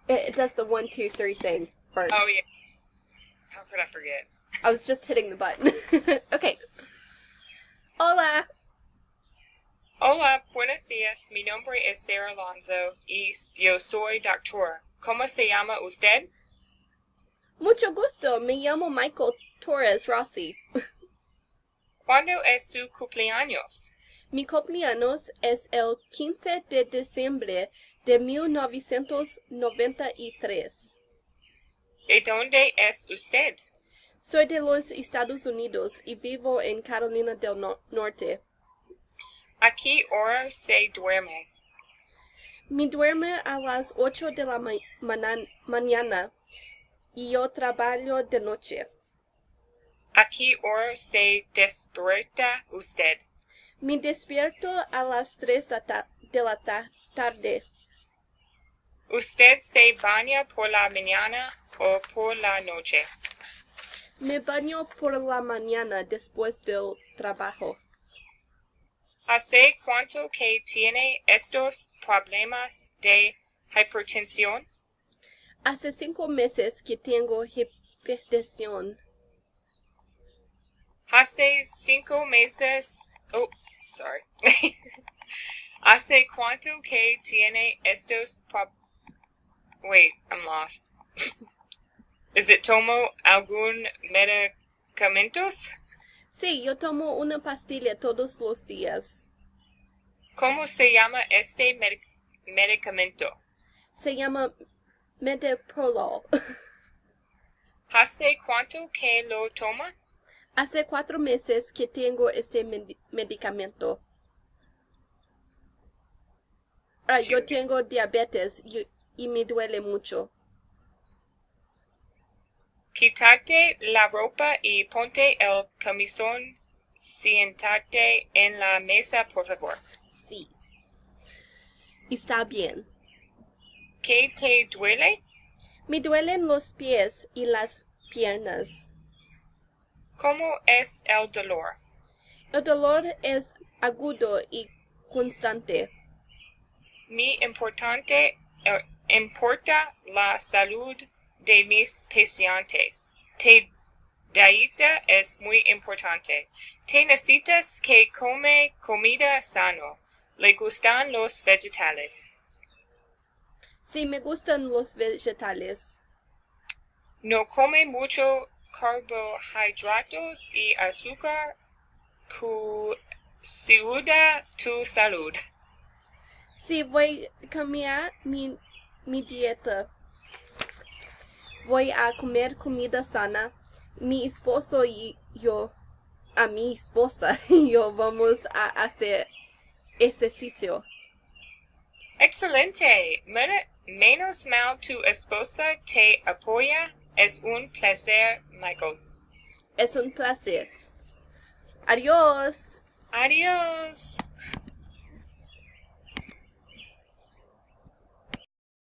It does the 1, 2, 3 thing first. Oh, yeah. How could I forget? I was just hitting the button. Okay. Hola. Hola, buenos días. Mi nombre es Sarah Alonso y yo soy doctora. ¿Cómo se llama usted? Mucho gusto. Me llamo Michael Torres Rossi. ¿Cuándo es su cumpleaños? Mi cumpleaños es el 15 de diciembre de 1993. ¿De dónde es usted? Soy de los Estados Unidos y vivo en Carolina del Norte. ¿A qué hora se duerme? Me duerme a las 8 de la mañana y yo trabajo de noche. ¿A qué hora se despierta usted? Me despierto a las 3 de la tarde. ¿Usted se baña por la mañana o por la noche? Me baño por la mañana después del trabajo. ¿Hace cuánto que tiene estos problemas de hipertensión? Hace 5 meses que tengo hipertensión. Hace 5 meses. Oh, sorry. ¿Hace cuánto que tiene estos Wait, I'm lost. Is it tomo algún medicamentos? Sí, yo tomo una pastilla todos los días. ¿Cómo se llama este medicamento? Se llama Metoprolol. ¿Hace cuánto que lo toma? Hace 4 meses que tengo ese medicamento. Yo tengo diabetes y me duele mucho. Quítate la ropa y ponte el camisón. Siéntate en la mesa, por favor. Sí. Está bien. ¿Qué te duele? Me duelen los pies y las piernas. ¿Cómo es el dolor? El dolor es agudo y constante. Me importa la salud de mis pacientes. Tu dieta es muy importante. Te necesitas que come comida sano. ¿Le gustan los vegetales? Sí, me gustan los vegetales. No come mucho carbohidratos y azúcar. Cuida tu salud. Sí, voy a cambiar mi dieta. Voy a comer comida sana. Mi esposo y yo, a mi esposa y yo vamos a hacer ejercicio. Excelente. Menos mal tu esposa te apoya. Es un placer, Michael. Es un placer. Adiós. Adiós.